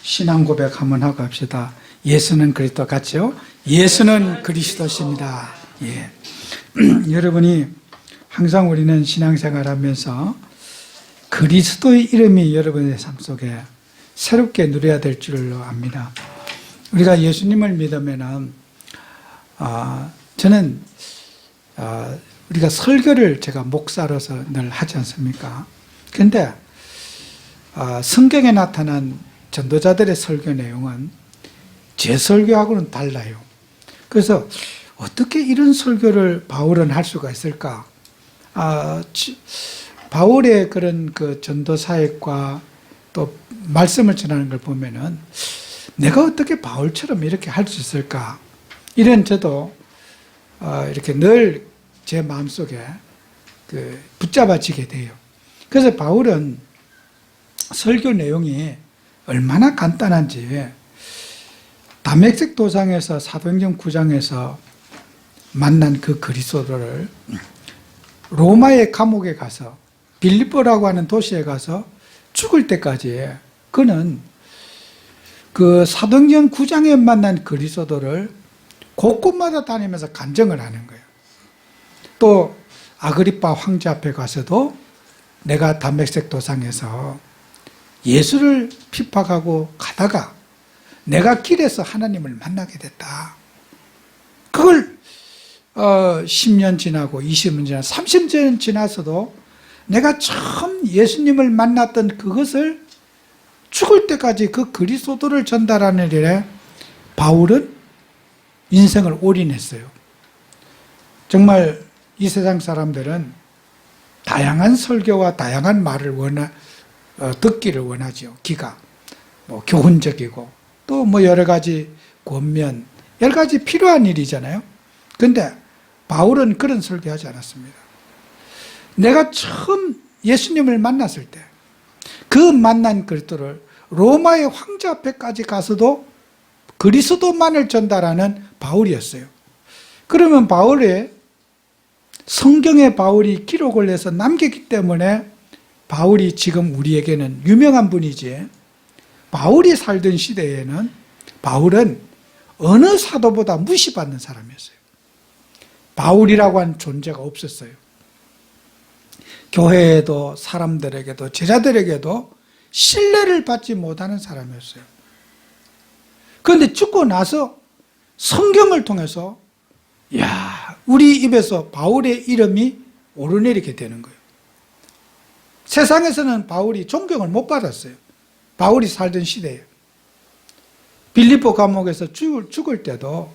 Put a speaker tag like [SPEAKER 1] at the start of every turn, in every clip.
[SPEAKER 1] 신앙 고백 한번 하고 합시다. 예수는 그리스도 같죠? 예수는 그리스도십니다. 예. 여러분이 항상 우리는 신앙생활 하면서 그리스도의 이름이 여러분의 삶 속에 새롭게 누려야 될 줄로 압니다. 우리가 예수님을 믿으면은, 저는, 우리가 설교를 제가 목사로서 늘 하지 않습니까? 그런데, 성경에 나타난 전도자들의 설교 내용은 제 설교하고는 달라요. 그래서 어떻게 이런 설교를 바울은 할 수가 있을까? 바울의 그런 그 전도 사역과 또 말씀을 전하는 걸 보면은 내가 어떻게 바울처럼 이렇게 할 수 있을까? 이런 저도 이렇게 늘 제 마음속에 붙잡아지게 돼요. 그래서 바울은 설교 내용이 얼마나 간단한지 다메섹 도상에서 사도행전 9장에서 만난 그 그리스도를 로마의 감옥에 가서 빌립보라고 하는 도시에 가서 죽을 때까지 그는 그 사도행전 9장에 만난 그리스도를 곳곳마다 다니면서 간증을 하는 거예요. 또 아그리파 황제 앞에 가서도 내가 다메섹 도상에서 예수를 핍박하고 가다가 내가 길에서 하나님을 만나게 됐다. 그걸 10년 지나고 20년 지나고 30년 지나서도 내가 처음 예수님을 만났던 그것을 죽을 때까지 그 그리스도를 전달하는 일에 바울은 인생을 올인했어요. 정말 이 세상 사람들은 다양한 설교와 다양한 말을 듣기를 원하죠. 기가 교훈적이고 또 여러 가지 권면, 여러 가지 필요한 일이잖아요. 그런데 바울은 그런 설교하지 않았습니다. 내가 처음 예수님을 만났을 때 그 만난 그리스도를 로마의 황제 앞에까지 가서도 그리스도만을 전달하는 바울이었어요. 그러면 성경에 바울이 기록을 해서 남겼기 때문에 바울이 지금 우리에게는 유명한 분이지, 바울이 살던 시대에는 바울은 어느 사도보다 무시받는 사람이었어요. 바울이라고 한 존재가 없었어요. 교회에도 사람들에게도 제자들에게도 신뢰를 받지 못하는 사람이었어요. 그런데 죽고 나서 성경을 통해서 우리 입에서 바울의 이름이 오르내리게 되는 거예요. 세상에서는 바울이 존경을 못 받았어요. 바울이 살던 시대에 빌립보 감옥에서 죽을 때도,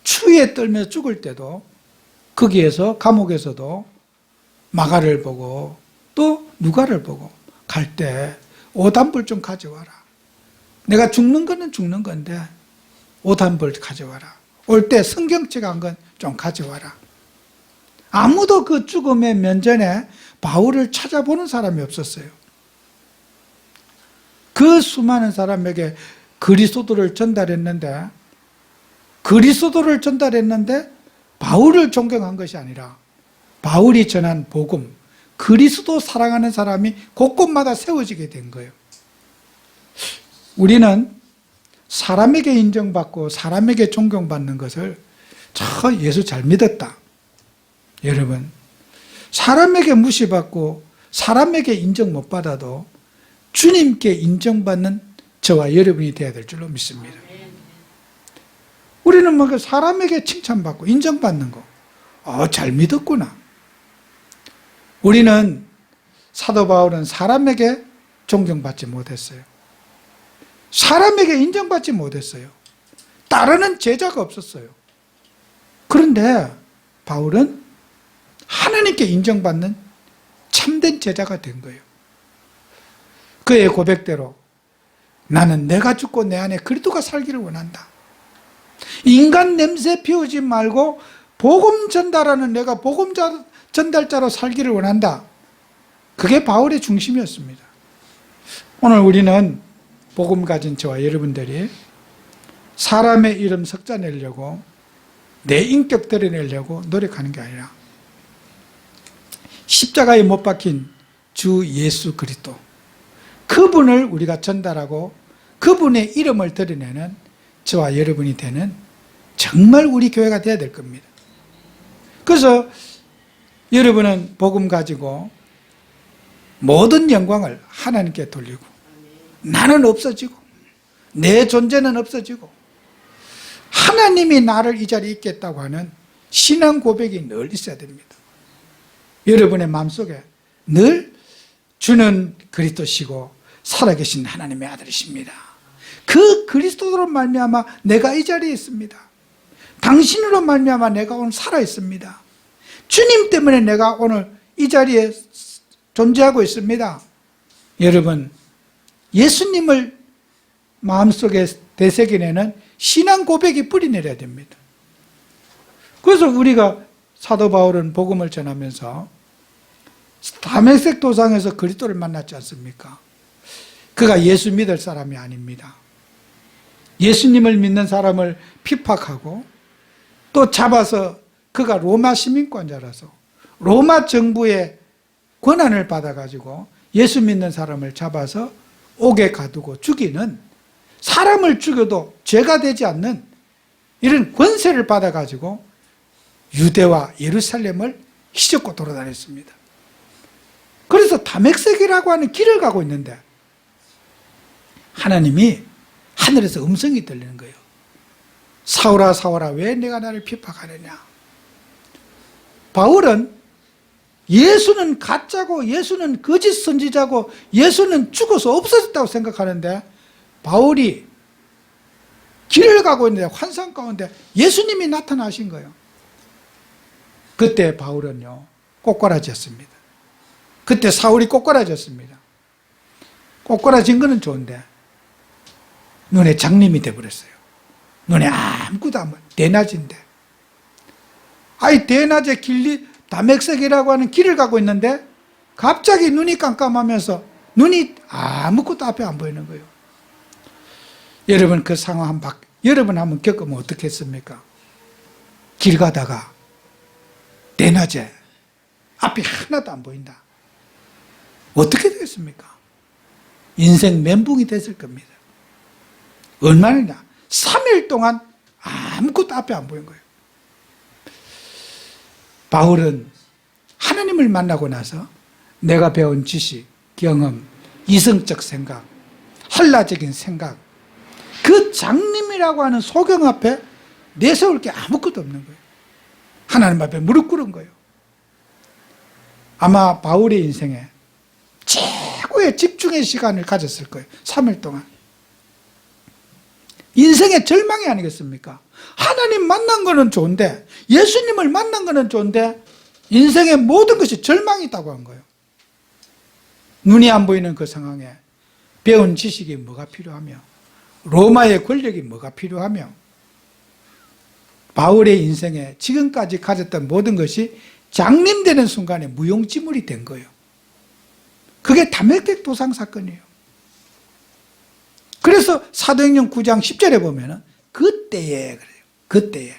[SPEAKER 1] 추위에 떨면서 죽을 때도 거기에서 감옥에서도 마가를 보고 또 누가를 보고 갈 때 옷 한 벌 좀 가져와라. 내가 죽는 거는 죽는 건데 옷 한 벌 가져와라. 올 때 성경책 한 권 좀 가져와라. 아무도 그 죽음의 면전에 바울을 찾아보는 사람이 없었어요. 그 수많은 사람에게 그리스도를 전달했는데 바울을 존경한 것이 아니라 바울이 전한 복음, 그리스도 사랑하는 사람이 곳곳마다 세워지게 된 거예요. 우리는 사람에게 인정받고 사람에게 존경받는 것을 예수 잘 믿었다. 여러분, 사람에게 무시받고 사람에게 인정 못 받아도 주님께 인정받는 저와 여러분이 되어야 될 줄로 믿습니다. 우리는 사람에게 칭찬받고 인정받는 거 잘 믿었구나. 우리는 사도 바울은 사람에게 존경받지 못했어요. 사람에게 인정받지 못했어요. 따르는 제자가 없었어요. 그런데 바울은 하나님께 인정받는 참된 제자가 된 거예요. 그의 고백대로 나는 내가 죽고 내 안에 그리스도가 살기를 원한다. 인간 냄새 피우지 말고 복음 전달하는 내가 복음 전달자로 살기를 원한다. 그게 바울의 중심이었습니다. 오늘 우리는 복음 가진 저와 여러분들이 사람의 이름 석자내려고 내 인격 드러내려고 노력하는 게 아니라 십자가에 못 박힌 주 예수 그리스도, 그분을 우리가 전달하고 그분의 이름을 드러내는 저와 여러분이 되는 정말 우리 교회가 돼야 될 겁니다. 그래서 여러분은 복음 가지고 모든 영광을 하나님께 돌리고 나는 없어지고 내 존재는 없어지고 하나님이 나를 이 자리에 있게 했다고 하는 신앙 고백이 늘 있어야 됩니다. 여러분의 마음속에 늘 주는 그리스도시고 살아계신 하나님의 아들이십니다. 그 그리스도로 말미암아 내가 이 자리에 있습니다. 당신으로 말미암아 내가 오늘 살아 있습니다. 주님 때문에 내가 오늘 이 자리에 존재하고 있습니다. 여러분, 예수님을 마음속에 되새기내는 신앙 고백이 뿌리내려야 됩니다. 그래서 우리가 사도 바울은 복음을 전하면서 다메섹 도상에서 그리스도를 만났지 않습니까? 그가 예수 믿을 사람이 아닙니다. 예수님을 믿는 사람을 핍박하고 또 잡아서 그가 로마 시민권자라서 로마 정부의 권한을 받아가지고 예수 믿는 사람을 잡아서 옥에 가두고 죽이는, 사람을 죽여도 죄가 되지 않는 이런 권세를 받아가지고 유대와 예루살렘을 휘젓고 돌아다녔습니다. 그래서 다메섹이라고 하는 길을 가고 있는데 하나님이 하늘에서 음성이 들리는 거예요. 사울아 사울아 왜 내가 나를 핍박하느냐. 바울은 예수는 가짜고 예수는 거짓 선지자고 예수는 죽어서 없어졌다고 생각하는데 바울이 길을 가고 있는데 환상 가운데 예수님이 나타나신 거예요. 그때 바울은요 꼬꾸라졌습니다. 그때 사울이 꼬꾸라졌습니다. 꼬꾸라진 거는 좋은데 눈에 장님이 돼버렸어요. 눈에 아무것도 안 보여. 대낮인데 아이 대낮에 다메섹이라고 하는 길을 가고 있는데 갑자기 눈이 깜깜하면서 눈이 아무것도 앞에 안 보이는 거예요. 여러분 그 상황 여러분 한번 겪으면 어떻겠습니까? 길 가다가 대낮에 앞이 하나도 안 보인다. 어떻게 되겠습니까? 인생 멘붕이 됐을 겁니다. 얼마나 3일 동안 아무것도 앞에 안 보인 거예요. 바울은 하나님을 만나고 나서 내가 배운 지식, 경험, 이성적 생각, 한라적인 생각, 그 장님이라고 하는 소경 앞에 내세울 게 아무것도 없는 거예요. 하나님 앞에 무릎 꿇은 거예요. 아마 바울의 인생에 최고의 집중의 시간을 가졌을 거예요. 3일 동안. 인생의 절망이 아니겠습니까? 하나님 만난 거는 좋은데, 예수님을 만난 거는 좋은데 인생의 모든 것이 절망이 있다고 한 거예요. 눈이 안 보이는 그 상황에 배운 지식이 뭐가 필요하며 로마의 권력이 뭐가 필요하며 바울의 인생에 지금까지 가졌던 모든 것이 장님되는 순간에 무용지물이 된 거예요. 그게 다메섹 도상 사건이에요. 그래서 사도행전 9장 10절에 보면은 그때에 그래요. 그때에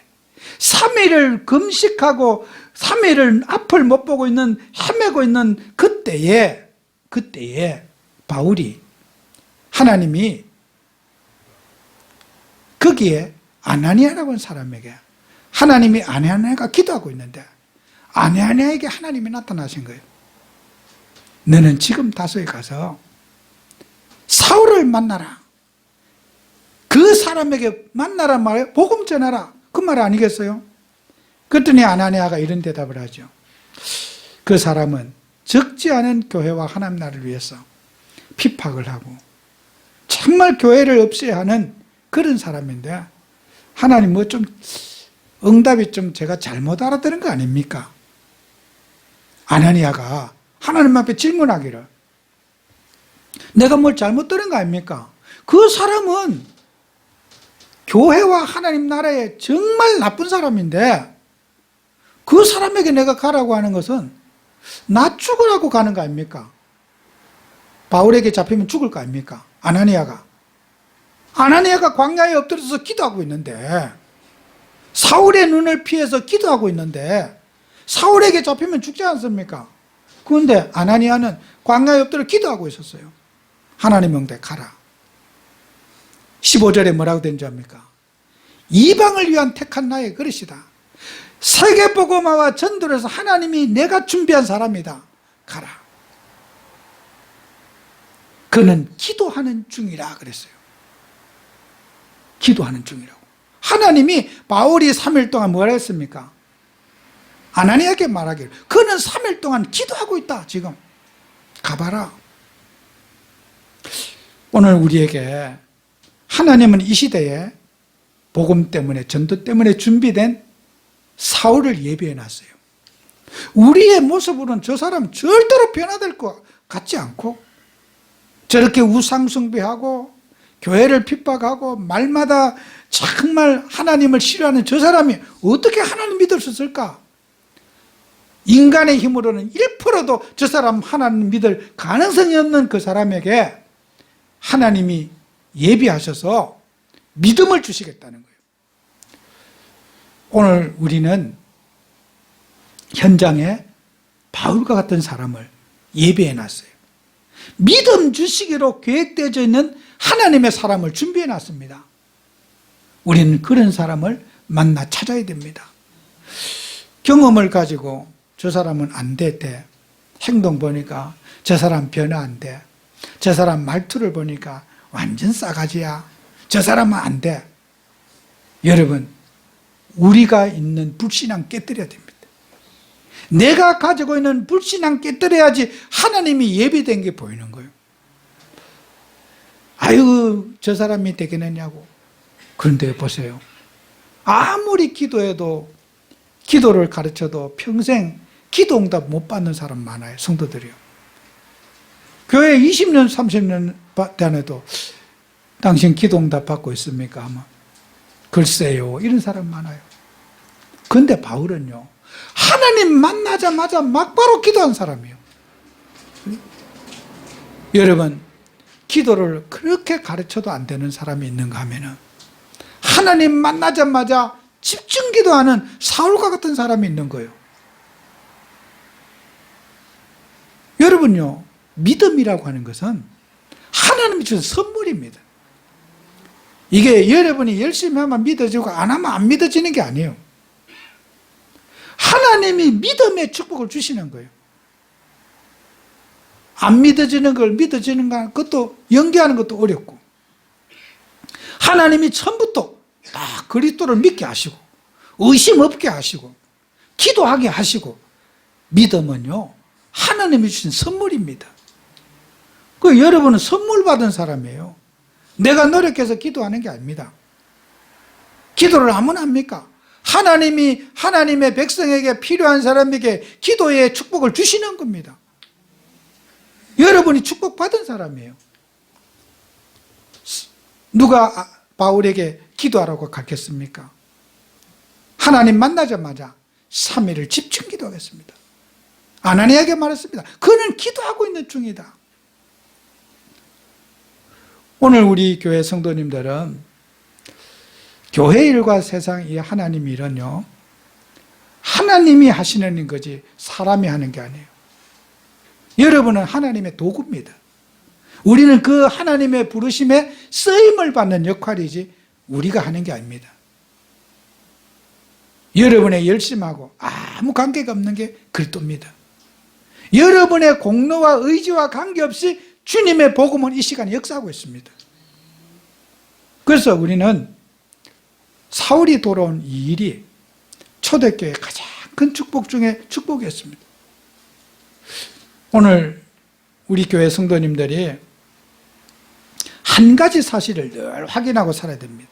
[SPEAKER 1] 3일을 금식하고 3일을 앞을 못 보고 있는 헤매고 있는 그때에 바울이 하나님이 거기에 아나니아라고 하는 사람에게 하나님이 아나니아가 기도하고 있는데 아나니아에게 하나님이 나타나신 거예요. 너는 지금 다소에 가서 사울을 만나라. 그 사람에게 만나란 말에 복음 전하라. 그 말 아니겠어요? 그랬더니 아나니아가 이런 대답을 하죠. 그 사람은 적지 않은 교회와 하나님 나라를 위해서 핍박을 하고 정말 교회를 없애야 하는 그런 사람인데 하나님 뭐 좀 응답이 좀 제가 잘못 알아들은 거 아닙니까? 아나니아가 하나님 앞에 질문하기를 내가 뭘 잘못 들은 거 아닙니까? 그 사람은 교회와 하나님 나라에 정말 나쁜 사람인데 그 사람에게 내가 가라고 하는 것은 나 죽으라고 가는 거 아닙니까? 바울에게 잡히면 죽을 거 아닙니까? 아나니아가 광야에 엎드려서 기도하고 있는데 사울의 눈을 피해서 기도하고 있는데 사울에게 잡히면 죽지 않습니까? 그런데 아나니아는 광야에 엎드려 기도하고 있었어요. 하나님 명대 가라. 15절에 뭐라고 된 줄 압니까? 이방을 위한 택한 나의 그릇이다. 세계복음화와 전도를 해서 하나님이 내가 준비한 사람이다. 가라. 그는 기도하는 중이라 그랬어요. 기도하는 중이라고. 하나님이 바울이 3일 동안 뭐라 했습니까? 아나니에게 말하기를 그는 3일 동안 기도하고 있다. 지금 가봐라. 오늘 우리에게 하나님은 이 시대에 복음 때문에, 전도 때문에 준비된 사울을 예비해 놨어요. 우리의 모습으로는 저 사람 절대로 변화될 것 같지 않고, 저렇게 우상숭배하고 교회를 핍박하고 말마다 정말 하나님을 싫어하는 저 사람이 어떻게 하나님 믿을 수 있을까? 인간의 힘으로는 1%도 저 사람 하나님 믿을 가능성이 없는 그 사람에게 하나님이 예비하셔서 믿음을 주시겠다는 거예요. 오늘 우리는 현장에 바울과 같은 사람을 예비해 놨어요. 믿음 주시기로 계획되어져 있는 하나님의 사람을 준비해 놨습니다. 우리는 그런 사람을 만나 찾아야 됩니다. 경험을 가지고 저 사람은 안 돼 때, 행동 보니까 저 사람 변화 안 돼, 저 사람 말투를 보니까 완전 싸가지야, 저 사람은 안 돼. 여러분, 우리가 있는 불신앙 깨뜨려야 됩니다. 내가 가지고 있는 불신앙 깨뜨려야지 하나님이 예비된 게 보이는 거예요. 아유, 저 사람이 되겠느냐고. 그런데 보세요. 아무리 기도해도, 기도를 가르쳐도 평생 기도 응답 못 받는 사람 많아요. 성도들이요. 교회 20년, 30년 다녀도 당신 기도 응답 받고 있습니까? 아마 글쎄요. 이런 사람 많아요. 그런데 바울은요, 하나님 만나자마자 막바로 기도한 사람이에요. 여러분, 기도를 그렇게 가르쳐도 안 되는 사람이 있는가 하면은 하나님 만나자마자 집중 기도하는 사울과 같은 사람이 있는 거예요. 여러분요, 믿음이라고 하는 것은 하나님이 주신 선물입니다. 이게 여러분이 열심히 하면 믿어지고 안 하면 안 믿어지는 게 아니에요. 하나님이 믿음의 축복을 주시는 거예요. 안 믿어지는 걸 믿어지는 것도 연기하는 것도 어렵고, 하나님이 처음부터 다 그리스도를 믿게 하시고 의심 없게 하시고 기도하게 하시고, 믿음은요 하나님이 주신 선물입니다. 그 여러분은 선물 받은 사람이에요. 내가 노력해서 기도하는 게 아닙니다. 기도를 아무나 합니까? 하나님이 하나님의 백성에게 필요한 사람에게 기도의 축복을 주시는 겁니다. 여러분이 축복받은 사람이에요. 누가 바울에게 기도하라고 가르쳤습니까? 하나님 만나자마자 3일을 집중 기도하겠습니다. 아나니에게 말했습니다. 그는 기도하고 있는 중이다. 오늘 우리 교회 성도님들은 교회 일과 세상 이 하나님 일은요, 하나님이 하시는 거지 사람이 하는 게 아니에요. 여러분은 하나님의 도구입니다. 우리는 그 하나님의 부르심에 쓰임을 받는 역할이지 우리가 하는 게 아닙니다. 여러분의 열심하고 아무 관계가 없는 게 그리스도입니다. 여러분의 공로와 의지와 관계없이 주님의 복음은 이 시간에 역사하고 있습니다. 그래서 우리는 사울이 돌아온 이 일이 초대교회의 가장 큰 축복 중에 축복이었습니다. 오늘 우리 교회 성도님들이 한 가지 사실을 늘 확인하고 살아야 됩니다.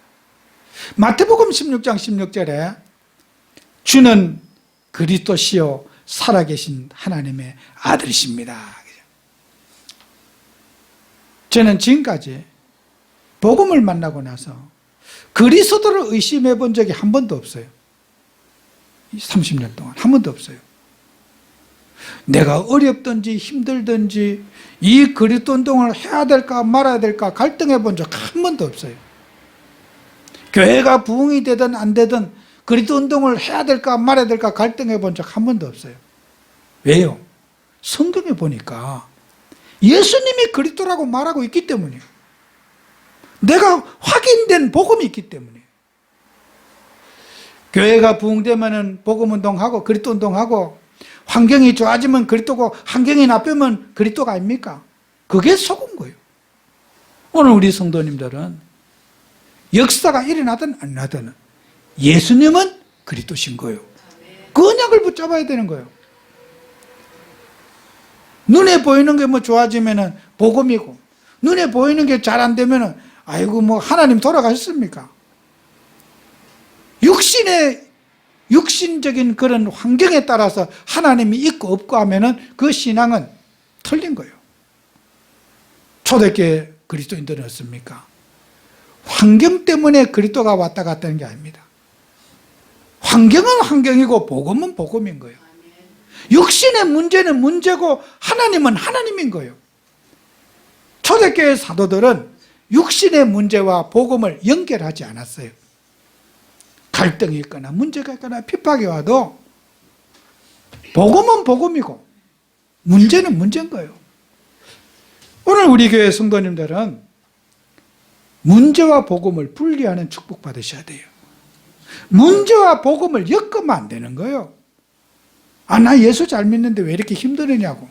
[SPEAKER 1] 마태복음 16장 16절에 주는 그리스도시요 살아계신 하나님의 아들이십니다. 저는 지금까지 복음을 만나고 나서 그리스도를 의심해 본 적이 한 번도 없어요. 30년 동안 한 번도 없어요. 내가 어렵든지 힘들든지 이 그리스도 운동을 해야 될까 말아야 될까 갈등해 본 적 한 번도 없어요. 교회가 부흥이 되든 안 되든 그리스도 운동을 해야 될까 말아야 될까 갈등해 본 적 한 번도 없어요. 왜요? 성경에 보니까 예수님이 그리스도라고 말하고 있기 때문이에요. 내가 확인된 복음이 있기 때문에. 교회가 부흥되면은 복음운동하고 그리스도운동하고 환경이 좋아지면 그리스도고 환경이 나쁘면 그리스도가 아닙니까? 그게 속은 거예요. 오늘 우리 성도님들은 역사가 일어나든 안 나든 예수님은 그리스도신 거예요. 그 언약을 붙잡아야 되는 거예요. 눈에 보이는 게 뭐 좋아지면은 복음이고, 눈에 보이는 게 잘 안 되면은 아이고 뭐 하나님 돌아가셨습니까? 육신적인 그런 환경에 따라서 하나님이 있고 없고 하면은 그 신앙은 틀린 거예요. 초대교회 그리스도인들은 어떻습니까? 환경 때문에 그리스도가 왔다 갔다 하는 게 아닙니다. 환경은 환경이고 복음은 복음인 거예요. 육신의 문제는 문제고 하나님은 하나님인 거예요. 초대교회 사도들은 육신의 문제와 복음을 연결하지 않았어요. 갈등이 있거나 문제가 있거나 핍박이 와도 복음은 복음이고 문제는 문제인 거예요. 오늘 우리 교회 성도님들은 문제와 복음을 분리하는 축복 받으셔야 돼요. 문제와 복음을 엮으면 안 되는 거예요. 아, 나 예수 잘 믿는데 왜 이렇게 힘드느냐고.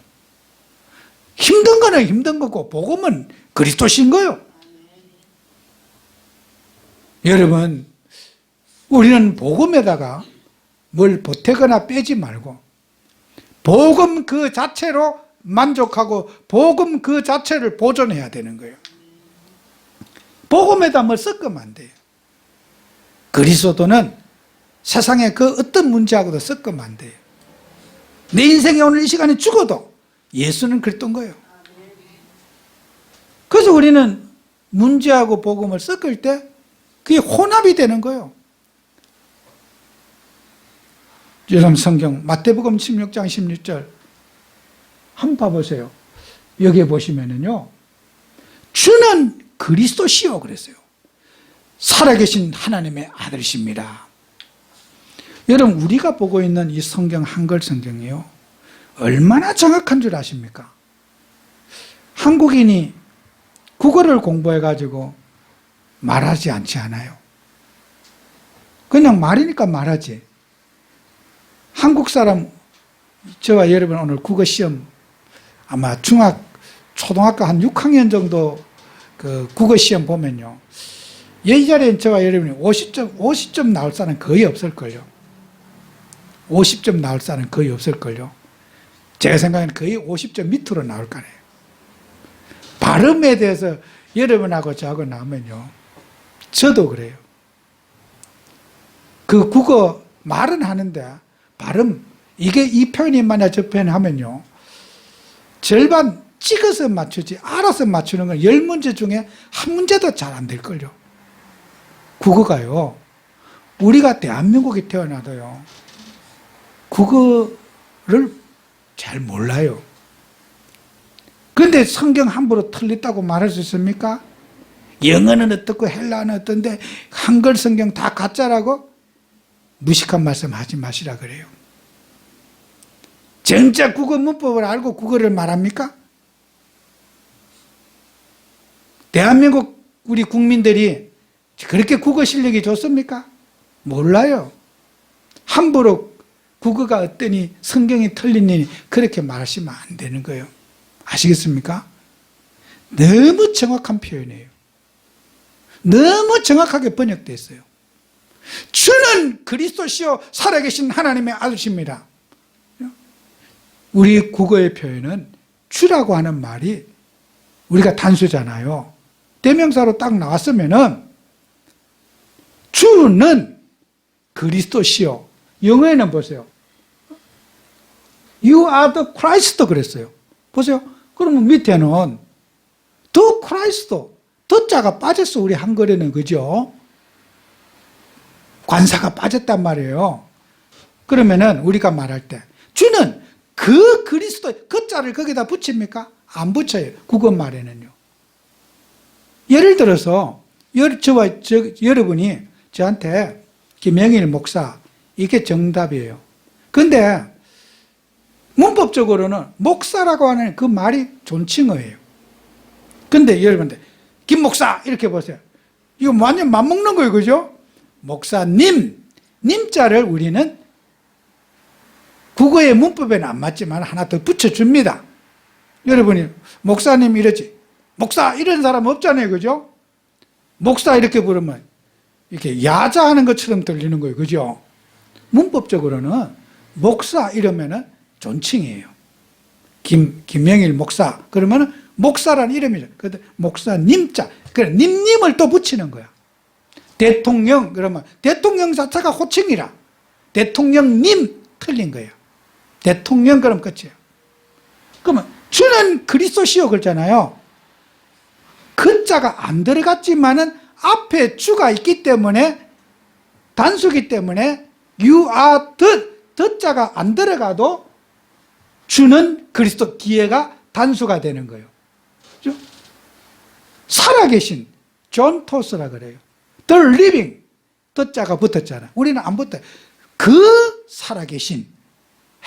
[SPEAKER 1] 힘든 거는 힘든 거고 복음은 그리스도신 거예요. 여러분, 우리는 복음에다가 뭘 보태거나 빼지 말고 복음 그 자체로 만족하고 복음 그 자체를 보존해야 되는 거예요. 복음에다 뭘 섞으면 안 돼요. 그리스도는 세상의 그 어떤 문제하고도 섞으면 안 돼요. 내 인생에 오늘 이 시간에 죽어도 예수는 그랬던 거예요. 그래서 우리는 문제하고 복음을 섞을 때 그게 혼합이 되는 거예요. 여러분 성경 마태복음 16장 16절 한번 봐보세요. 여기에 보시면은요, 주는 그리스도시요 그랬어요. 살아계신 하나님의 아들이십니다. 여러분 우리가 보고 있는 이 성경 한글 성경이요 얼마나 정확한 줄 아십니까? 한국인이 국어를 공부해 가지고 말하지 않지 않아요. 그냥 말이니까 말하지. 한국 사람, 저와 여러분 오늘 국어 시험 아마 초등학교 한 6학년 정도 그 국어 시험 보면요, 이 자리에 저와 여러분이 50점 나올 사람은 거의 없을걸요. 50점 나올 사람은 거의 없을걸요. 제 생각에는 거의 50점 밑으로 나올 거예요. 발음에 대해서 여러분하고 저하고 나오면요, 저도 그래요. 그 국어 말은 하는데 발음, 이게 이 표현이 만약 저 표현 하면요, 절반 찍어서 맞추지 알아서 맞추는 건 10문제 중에 한 문제도 잘 안 될걸요. 국어가요, 우리가 대한민국에 태어나도요 국어를 잘 몰라요. 그런데 성경 함부로 틀렸다고 말할 수 있습니까? 영어는 어떻고 헬라어는 어떤데 한글 성경 다 가짜라고 무식한 말씀 하지 마시라 그래요. 진짜 국어 문법을 알고 국어를 말합니까? 대한민국 우리 국민들이 그렇게 국어 실력이 좋습니까? 몰라요. 함부로 국어가 어떠니 성경이 틀리니 그렇게 말하시면 안 되는 거예요. 아시겠습니까? 너무 정확한 표현이에요. 너무 정확하게 번역되어 있어요. 주는 그리스도시요 살아계신 하나님의 아들이십니다. 우리 국어의 표현은 주라고 하는 말이 우리가 단수잖아요. 대명사로 딱 나왔으면은 주는 그리스도시요. 영어에는 보세요. You are the Christ 그랬어요. 보세요. 그러면 밑에는 the Christ, the 자가 빠졌어. 우리 한글에는. 그죠? 관사가 빠졌단 말이에요. 그러면은 우리가 말할 때 주는 그 그리스도, 그 자를 거기다 붙입니까? 안 붙여요. 국어말에는요. 예를 들어서 여러분이 저한테 김영일 목사, 이게 정답이에요. 근데 문법적으로는 목사라고 하는 그 말이 존칭어예요. 근데 여러분들 김 목사 이렇게 보세요. 이거 완전 맞먹는 거예요. 그죠? 목사님, 님자를 우리는 국어의 문법에는 안 맞지만 하나 더 붙여줍니다. 여러분이 목사님 이러지, 목사 이런 사람 없잖아요. 그죠? 목사 이렇게 부르면 이렇게 야자하는 것처럼 들리는 거예요. 그죠? 문법적으로는 목사 이러면은 존칭이에요. 김영일 목사 그러면은 목사라는 이름이죠. 그런데 목사님자, 그래 님을 또 붙이는 거야. 대통령 그러면 대통령 자체가 호칭이라 대통령님 틀린 거예요. 대통령 그럼 끝이에요. 그러면 주는 그리스도시요 그랬잖아요. 그 자가 안 들어갔지만은 앞에 주가 있기 때문에 단수기 때문에 you are the 자가 안 들어가도 주는 그리스도 뒤에가 단수가 되는 거예요. 그렇죠? 살아계신 존 토스라 그래요. The living the 자가 붙었잖아요. 우리는 안 붙어요. 그 살아계신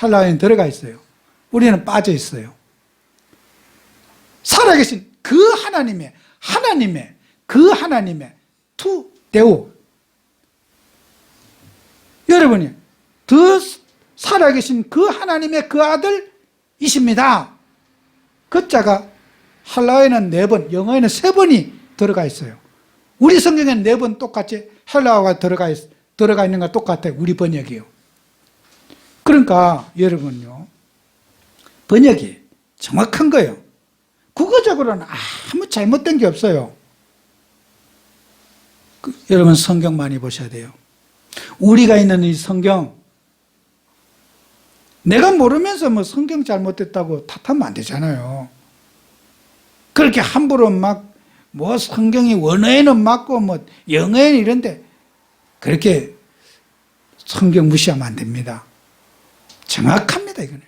[SPEAKER 1] 헬라어에는 들어가 있어요. 우리는 빠져 있어요. 살아계신 그 하나님의 그 하나님의 투 데오 여러분이 더 살아계신 그 하나님의 그 아들이십니다. 그 자가 헬라어에는 4번, 영어에는 3번이 들어가 있어요. 우리 성경에는 4번 똑같이 헬라어가 들어가 있는 거 똑같아요. 우리 번역이요. 그러니까 여러분요, 번역이 정확한 거예요. 국어적으로는 아무 잘못된 게 없어요. 여러분 성경 많이 보셔야 돼요. 우리가 있는 이 성경, 내가 모르면서 뭐 성경 잘못됐다고 탓하면 안 되잖아요. 그렇게 함부로 막 뭐 성경이 원어에는 맞고 뭐 영어에는 이런데 그렇게 성경 무시하면 안 됩니다. 정확합니다, 이거는.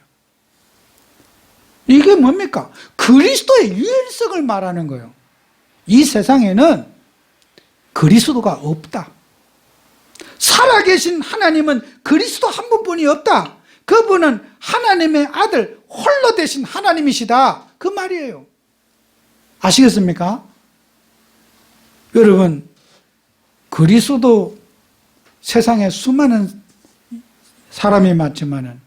[SPEAKER 1] 이게 뭡니까? 그리스도의 유일성을 말하는 거예요. 이 세상에는 그리스도가 없다. 살아계신 하나님은 그리스도 한 분뿐이 없다. 그분은 하나님의 아들 홀로 되신 하나님이시다. 그 말이에요. 아시겠습니까? 여러분, 그리스도 세상에 수많은 사람이 많지만은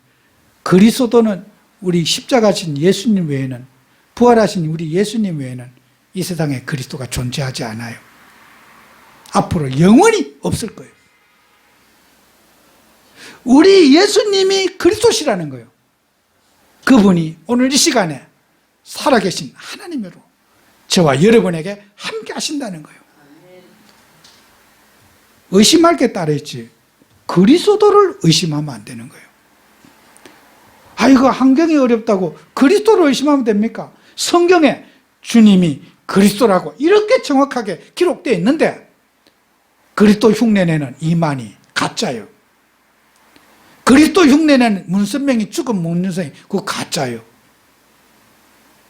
[SPEAKER 1] 그리스도는 우리 십자가신 예수님 외에는, 부활하신 우리 예수님 외에는 이 세상에 그리스도가 존재하지 않아요. 앞으로 영원히 없을 거예요. 우리 예수님이 그리스도시라는 거예요. 그분이 오늘 이 시간에 살아계신 하나님으로 저와 여러분에게 함께 하신다는 거예요. 의심할 게 따르지 그리스도를 의심하면 안 되는 거예요. 이거 환경이 어렵다고 그리스도를 의심하면 됩니까? 성경에 주님이 그리스도라고 이렇게 정확하게 기록되어 있는데 그리스도 흉내내는 이만희 가짜예요. 그리스도 흉내내는 문선명이 죽은 문선명이 그거 가짜예요.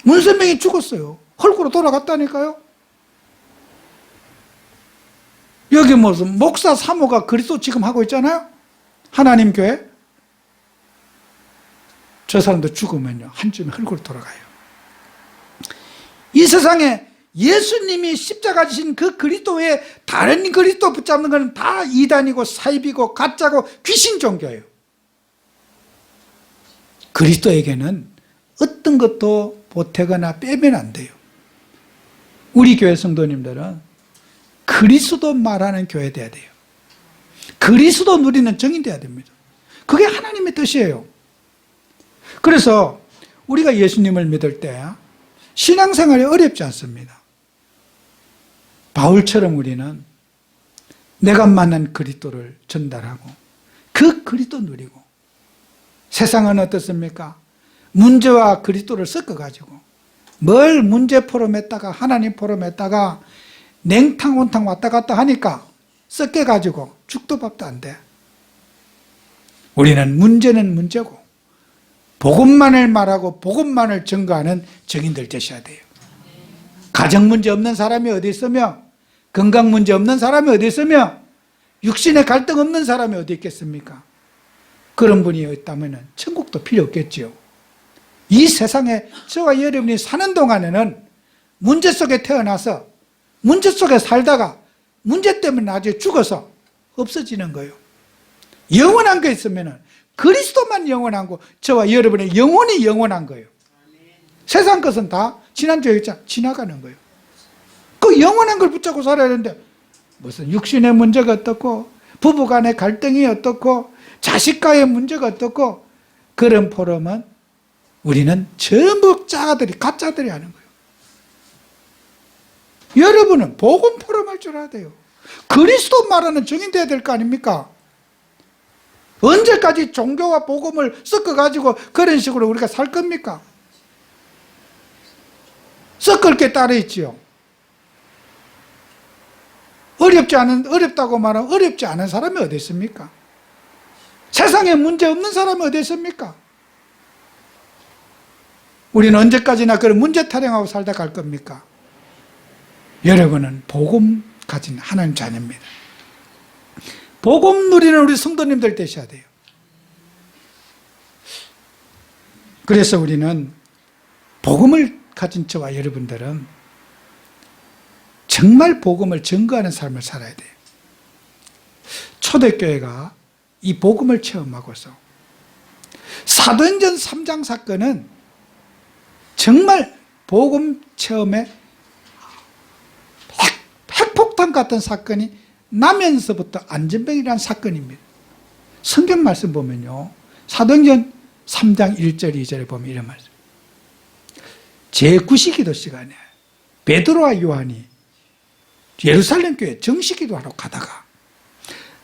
[SPEAKER 1] 문선명이 죽었어요. 헐크로 돌아갔다니까요. 여기 무슨 목사 사모가 그리스도 지금 하고 있잖아요. 하나님 교회. 저 사람도 죽으면요 한 줌에 흙으로 돌아가요. 이 세상에 예수님이 십자가 지신 그 그리스도에 다른 그리스도 붙잡는 건 다 이단이고 사입이고 가짜고 귀신 종교예요. 그리스도에게는 어떤 것도 보태거나 빼면 안 돼요. 우리 교회 성도님들은 그리스도 말하는 교회 돼야 돼요. 그리스도 누리는 정인 돼야 됩니다. 그게 하나님의 뜻이에요. 그래서 우리가 예수님을 믿을 때 신앙생활이 어렵지 않습니다. 바울처럼 우리는 내가 만난 그리스도를 전달하고 그 그리스도 누리고, 세상은 어떻습니까? 문제와 그리스도를 섞어가지고 뭘 문제 포럼했다가 하나님 포럼했다가 냉탕 온탕 왔다 갔다 하니까 섞여가지고 죽도 밥도 안 돼. 우리는 문제는 문제고 복음만을 말하고 복음만을 증거하는 증인들 되셔야 돼요. 가정 문제 없는 사람이 어디 있으며, 건강 문제 없는 사람이 어디 있으며, 육신의 갈등 없는 사람이 어디 있겠습니까? 그런 분이 있다면 천국도 필요 없겠지요. 이 세상에 저와 여러분이 사는 동안에는 문제 속에 태어나서 문제 속에 살다가 문제 때문에 나중에 죽어서 없어지는 거예요. 영원한 거 있으면 그리스도만 영원한 거, 저와 여러분의 영혼이 영원한 거예요. 세상 것은 다 지난주에 했잖아, 지나가는 거예요. 그 영원한 걸 붙잡고 살아야 되는데 무슨 육신의 문제가 어떻고 부부간의 갈등이 어떻고 자식과의 문제가 어떻고, 그런 포럼은 우리는 전부 짜들이 가짜들이 하는 거예요. 여러분은 복음 포럼 할 줄 알아야 돼요. 그리스도 말하는 증인 돼야 될 거 아닙니까? 언제까지 종교와 복음을 섞어가지고 그런 식으로 우리가 살 겁니까? 섞을 게 따로 있지요. 어렵다고 말하면 어렵지 않은 사람이 어디 있습니까? 세상에 문제 없는 사람이 어디 있습니까? 우리는 언제까지나 그런 문제 타령하고 살다 갈 겁니까? 여러분은 복음 가진 하나님 자녀입니다. 복음 누리는 우리 성도님들 되셔야 돼요. 그래서 우리는 복음을 가진 저와 여러분들은 정말 복음을 증거하는 삶을 살아야 돼요. 초대교회가 이 복음을 체험하고서 사도행전 3장 사건은 정말 복음 체험의 핵폭탄 같은 사건이 나면서부터 안전병이라는 사건입니다. 성경 말씀 보면요, 사도행전 3장 1절 2절에 보면 이런 말씀, 제9시기도 시간에 베드로와 요한이 예루살렘 교회 정식기도하러 가다가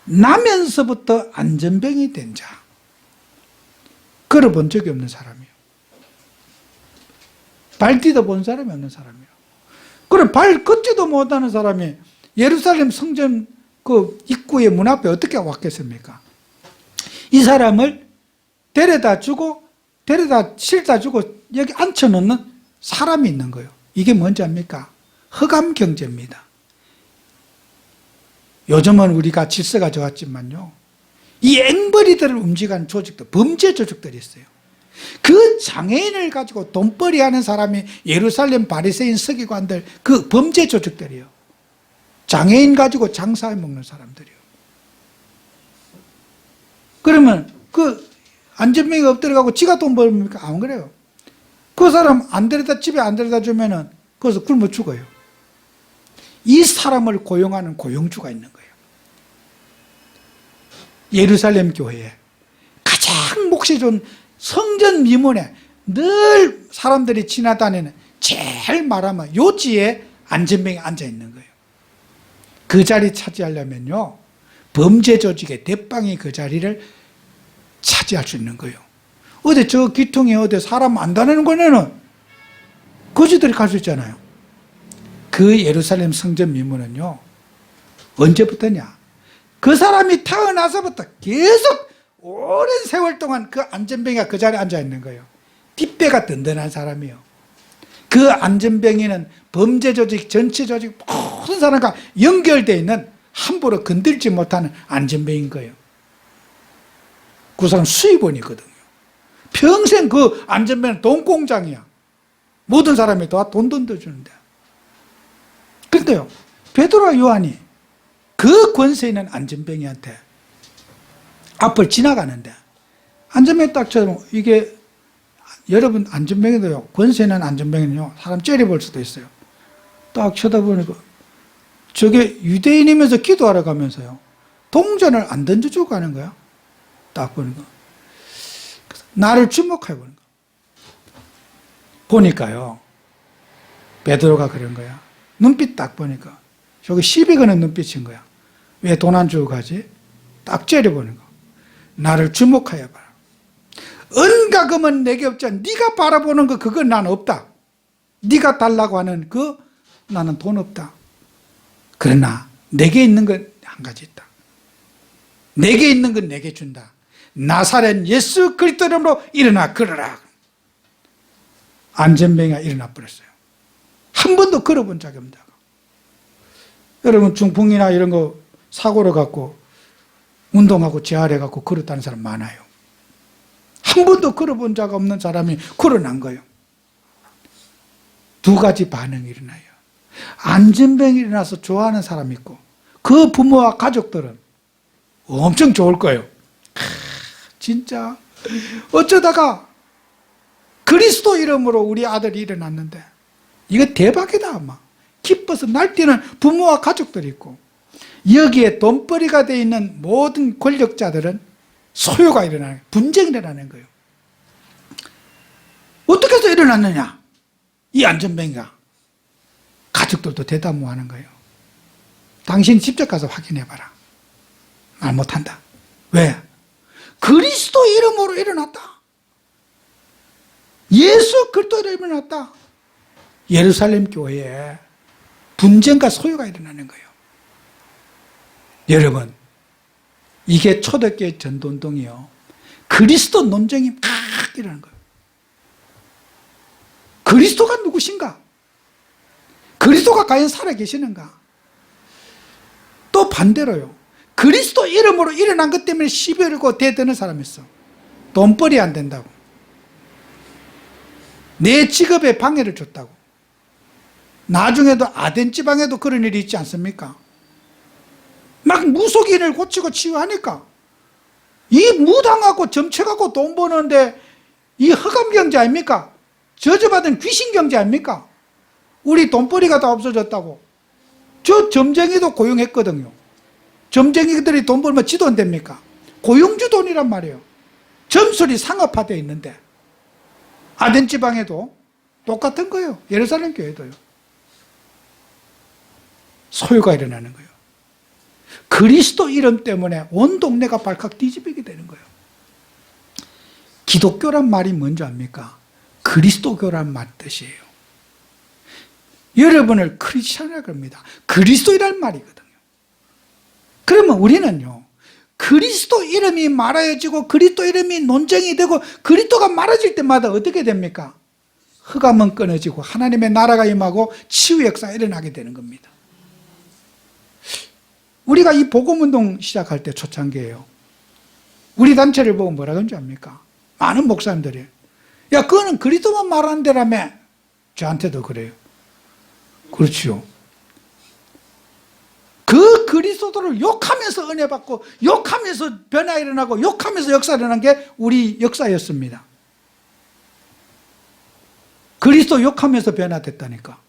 [SPEAKER 1] 나면서부터 안전병이 된 자, 걸어본 적이 없는 사람이요, 발 디뎌본 사람이 없는 사람이요, 그럼 발 걷지도 못하는 사람이 예루살렘 성전 그 입구의 문 앞에 어떻게 왔겠습니까? 이 사람을 데려다 실다 주고 여기 앉혀놓는 사람이 있는 거예요. 이게 뭔지 압니까? 흑암 경제입니다. 요즘은 우리가 질서가 좋았지만요, 이 앵벌이들을 움직이는 조직들, 범죄 조직들이 있어요. 그 장애인을 가지고 돈벌이 하는 사람이 예루살렘 바리새인 서기관들, 그 범죄 조직들이요. 장애인 가지고 장사해 먹는 사람들이요. 그러면 그 안전병이 엎드려가고 지가 돈 벌입니까? 안 그래요. 그 사람 집에 안 데려다 주면은 거기서 굶어 죽어요. 이 사람을 고용하는 고용주가 있는 거예요. 예루살렘 교회에 가장 몫이 좋은 성전 미문에 늘 사람들이 지나다니는 제일 말하면 요지에 안전병이 앉아 있는 거예요. 그 자리 차지하려면요, 범죄 조직의 대빵이 그 자리를 차지할 수 있는 거예요. 어디 저 귀퉁이 어디 사람 안 다니는 거는 거지들이 갈 수 있잖아요. 그 예루살렘 성전 미문은요, 언제부터냐, 그 사람이 태어나서부터 계속 오랜 세월 동안 그 안전병이가 그 자리에 앉아 있는 거예요. 뒷배가 든든한 사람이요. 그 안전병이는 범죄 조직, 전체 조직 모든 사람과 연결되어 있는 함부로 건들지 못하는 안전병인 거예요. 그 사람 수입원이거든요. 평생 그 안전병은 돈 공장이야. 모든 사람이 다 돈 던져주는데. 그런데요, 베드로와 요한이 그 권세 있는 안전병이한테 앞을 지나가는데, 안전병이 딱 쳐다보면, 이게 여러분 안전병에도요, 권세 있는 안전병은요, 사람 째려볼 수도 있어요. 딱 쳐다보니까 저게 유대인이면서 기도하러 가면서요, 동전을 안 던져주고 가는 거야. 딱 보니까 나를 주목해 보는 거야. 보니까요, 베드로가 그런 거야. 눈빛 딱 보니까 저게 시비 거는 눈빛인 거야. 왜 돈 안 주고 가지? 딱 째려보는 거. 나를 주목하여 봐라. 은가금은 내게 없지 않아. 네가 바라보는 거 그건 난 없다. 네가 달라고 하는 그 나는 돈 없다. 그러나 내게 있는 건 한 가지 있다. 내게 있는 건 내게 준다. 나사렛 예수 그리스도 이름으로 일어나 걸어라. 안전병이가 일어나 버렸어요. 한 번도 걸어본 적이 없다. 여러분 중풍이나 이런 거 사고를 갖고 운동하고 재활해갖고 걸었다는 사람 많아요. 한 번도 걸어본 적 없는 사람이 걸어난 거예요. 두 가지 반응이 일어나요. 안전병이 일어나서 좋아하는 사람이 있고 그 부모와 가족들은 엄청 좋을 거예요. 진짜 어쩌다가 그리스도 이름으로 우리 아들이 일어났는데 이거 대박이다 아마. 기뻐서 날뛰는 부모와 가족들이 있고 여기에 돈벌이가 되어 있는 모든 권력자들은 소요가 일어나는 거예요. 분쟁이 일어나는 거예요. 어떻게 해서 일어났느냐? 이 안전병이가. 가족들도 대답 못 하는 거예요. 당신 직접 가서 확인해봐라. 말 못한다. 왜? 그리스도 이름으로 일어났다. 예수 그리스도 이름으로 일어났다. 예루살렘 교회에 분쟁과 소요가 일어나는 거예요. 여러분, 이게 초대교회 전도운동이요. 그리스도 논쟁이 막 일어나는 거예요. 그리스도가 누구신가? 그리스도가 과연 살아계시는가? 또 반대로요. 그리스도 이름으로 일어난 것 때문에 시비 걸고 대드는 사람이 있어. 돈벌이 안 된다고. 내 직업에 방해를 줬다고. 나중에도 아덴 지방에도 그런 일이 있지 않습니까? 막 무속인을 고치고 치유하니까 이 무당하고 점쳐갖고 돈 버는데 이 흑암 경제 아닙니까? 저주받은 귀신 경제 아닙니까? 우리 돈벌이가 다 없어졌다고. 저 점쟁이도 고용했거든요. 점쟁이들이 돈 벌면 지도 안 됩니까? 고용주 돈이란 말이에요. 점술이 상업화되어 있는데 아덴 지방에도 똑같은 거예요. 예루살렘 교회도요. 소요가 일어나는 거예요. 그리스도 이름 때문에 온 동네가 발칵 뒤집히게 되는 거예요. 기독교란 말이 뭔지 압니까? 그리스도교란 말 뜻이에요. 여러분을 크리스천이라고 합니다. 그리스도이란 말이거든요. 그러면 우리는요, 그리스도 이름이 말아지고 그리스도 이름이 논쟁이 되고 그리스도가 말아질 때마다 어떻게 됩니까? 흑암은 끊어지고 하나님의 나라가 임하고 치유 역사가 일어나게 되는 겁니다. 우리가 이 복음운동 시작할 때 초창기예요. 우리 단체를 보고 뭐라 그런지 압니까? 많은 목사님들이 야 그거는 그리스도만 말하는 데라며. 저한테도 그래요. 그렇지요. 그 그리스도를 욕하면서 은혜 받고 욕하면서 변화 일어나고 욕하면서 역사 일어난 게 우리 역사였습니다. 그리스도 욕하면서 변화됐다니까.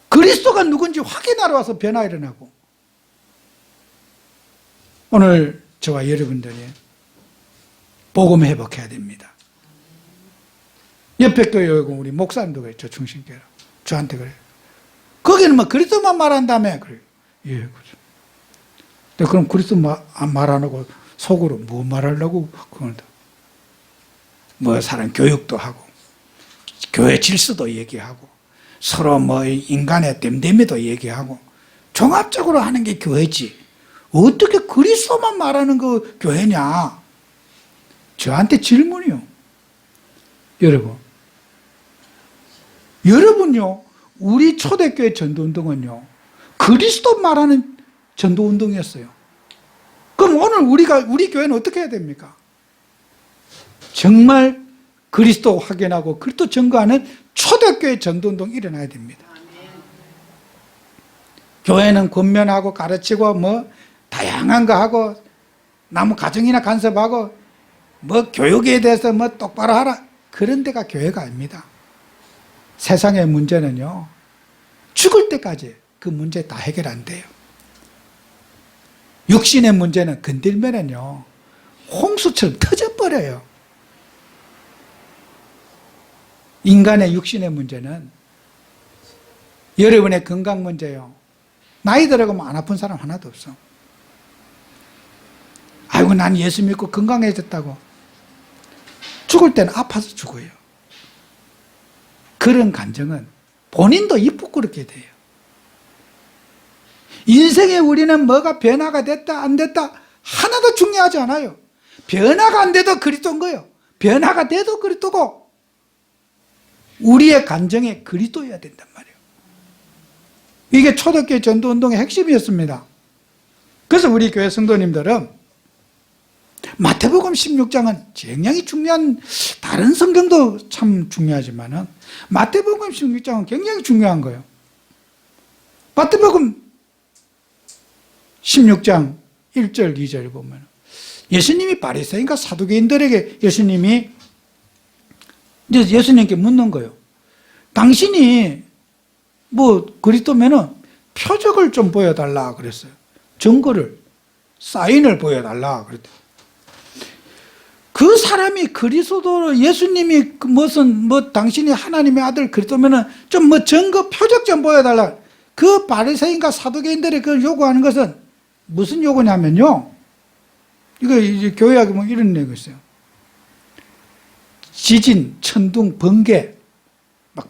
[SPEAKER 1] 그리스도가 누군지 확인하러 와서 변화 일어나고. 오늘 저와 여러분들이 복음 회복해야 됩니다. 옆에 교회 우리 목사님도 그래요. 저 충신교회. 저한테 그래요. 거기는 뭐 그리스도만 말한다며. 그래요. 예, 그렇죠. 근데 그럼 그리스도 말 안 하고 속으로 뭐 말하려고 그런다. 뭐 사람 교육도 하고 교회 질서도 얘기하고 서로 뭐 인간의 됨됨이도 얘기하고 종합적으로 하는 게 교회지. 어떻게 그리스도만 말하는 그 교회냐? 저한테 질문이요. 여러분요, 우리 초대교회 전도운동은요, 그리스도 말하는 전도운동이었어요. 그럼 오늘 우리 교회는 어떻게 해야 됩니까? 정말 그리스도 확인하고 그리스도 증거하는 초대교회 전도운동이 일어나야 됩니다. 교회는 권면하고 가르치고 뭐 다양한 거 하고 나무 가정이나 간섭하고 뭐 교육에 대해서 뭐 똑바로 하라. 그런 데가 교회가 아닙니다. 세상의 문제는요, 죽을 때까지 그 문제 다 해결 안 돼요. 육신의 문제는 건들면은요, 홍수처럼 터져버려요. 인간의 육신의 문제는 여러분의 건강 문제요. 나이 들어가면 안 아픈 사람 하나도 없어. 아이고, 난 예수 믿고 건강해졌다고. 죽을 때는 아파서 죽어요. 그런 감정은 본인도 부끄럽게 돼요. 인생에 우리는 뭐가 변화가 됐다 안 됐다 하나도 중요하지 않아요. 변화가 안 돼도 그리스도인 거예요. 변화가 돼도 그리스도고 우리의 감정이 그리스도여야 된단 말이에요. 이게 초대교회 전도운동의 핵심이었습니다. 그래서 우리 교회 성도님들은 마태복음 16장은 굉장히 중요한, 다른 성경도 참 중요하지만 마태복음 16장은 굉장히 중요한 거예요. 마태복음 16장 1절 2절 보면 예수님이 바리새인과 사두개인들에게 예수님이 이제 예수님께 묻는 거예요. 당신이 뭐 그리스도면은 표적을 좀 보여달라 그랬어요. 증거를, 사인을 보여달라 그랬대요. 그 사람이 그리스도 예수님이 무슨 당신이 하나님의 아들 그리스도면은 좀 뭐 증거 표적 좀 보여달라. 그 바리새인과 사두개인들이 그 요구하는 것은 무슨 요구냐면요. 이거 이제 교회학에 뭐 이런 내용이 있어요. 지진, 천둥, 번개, 막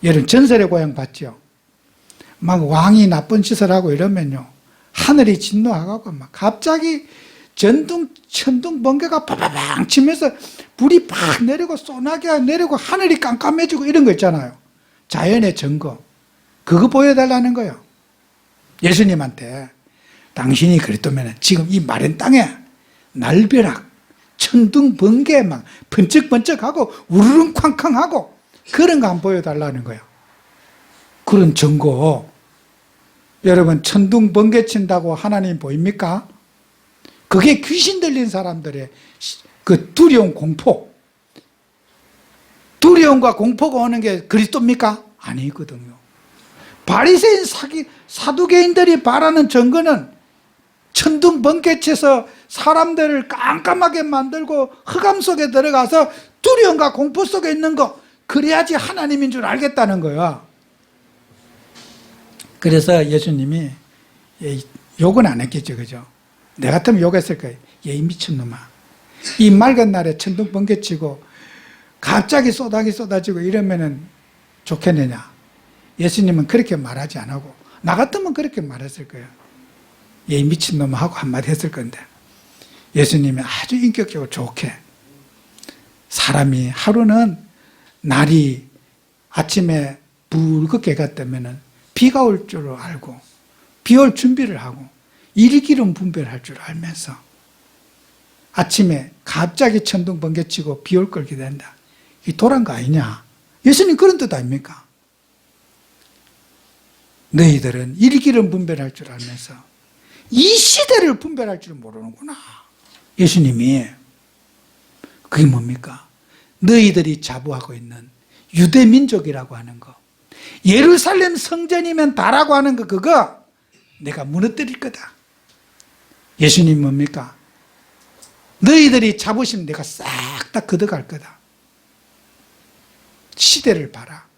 [SPEAKER 1] 예를 전설의 고향 봤죠. 막 왕이 나쁜 짓을 하고 이러면요, 하늘이 진노하고 막 갑자기 천둥, 번개가 파바방 치면서 불이 팍 내리고 소나기가 내리고 하늘이 깜깜해지고 이런 거 있잖아요. 자연의 증거. 그거 보여달라는 거예요. 예수님한테 당신이 그랬다면 지금 이 마른 땅에 날벼락, 천둥, 번개 막 번쩍번쩍하고 우르릉 쾅쾅하고 그런 거 한번 보여달라는 거예요. 그런 증거. 여러분, 천둥, 번개 친다고 하나님 보입니까? 그게 귀신 들린 사람들의 그 두려움, 공포. 두려움과 공포가 오는 게 그리스도입니까? 아니거든요. 바리새인 사두개인들이 바라는 증거는 천둥 번개 쳐서 사람들을 깜깜하게 만들고 흑암 속에 들어가서 두려움과 공포 속에 있는 거, 그래야지 하나님인 줄 알겠다는 거야. 그래서 예수님이 욕은 안 했겠죠, 그죠? 내 같으면 욕했을 거예요. 이 미친놈아, 이 맑은 날에 천둥 번개 치고 갑자기 소나기 쏟아지고 이러면은 좋겠느냐? 예수님은 그렇게 말하지 안 하고, 나 같으면 그렇게 말했을 거예요. 이 미친놈아 하고 한마디 했을 건데, 예수님이 아주 인격적으로 좋게, 사람이 하루는 날이 아침에 붉게 갔다면은 비가 올 줄 알고 비 올 준비를 하고 일기름 분별할 줄 알면서 아침에 갑자기 천둥 번개 치고 비 올 걸 기다린다. 이 도란 거 아니냐? 예수님 그런 뜻 아닙니까? 너희들은 일기름 분별할 줄 알면서 이 시대를 분별할 줄 모르는구나. 예수님이. 그게 뭡니까? 너희들이 자부하고 있는 유대민족이라고 하는 거, 예루살렘 성전이면 다라고 하는 거, 그거 내가 무너뜨릴 거다. 예수님 뭡니까? 너희들이 자부심 내가 싹 다 걷어갈 거다. 시대를 봐라.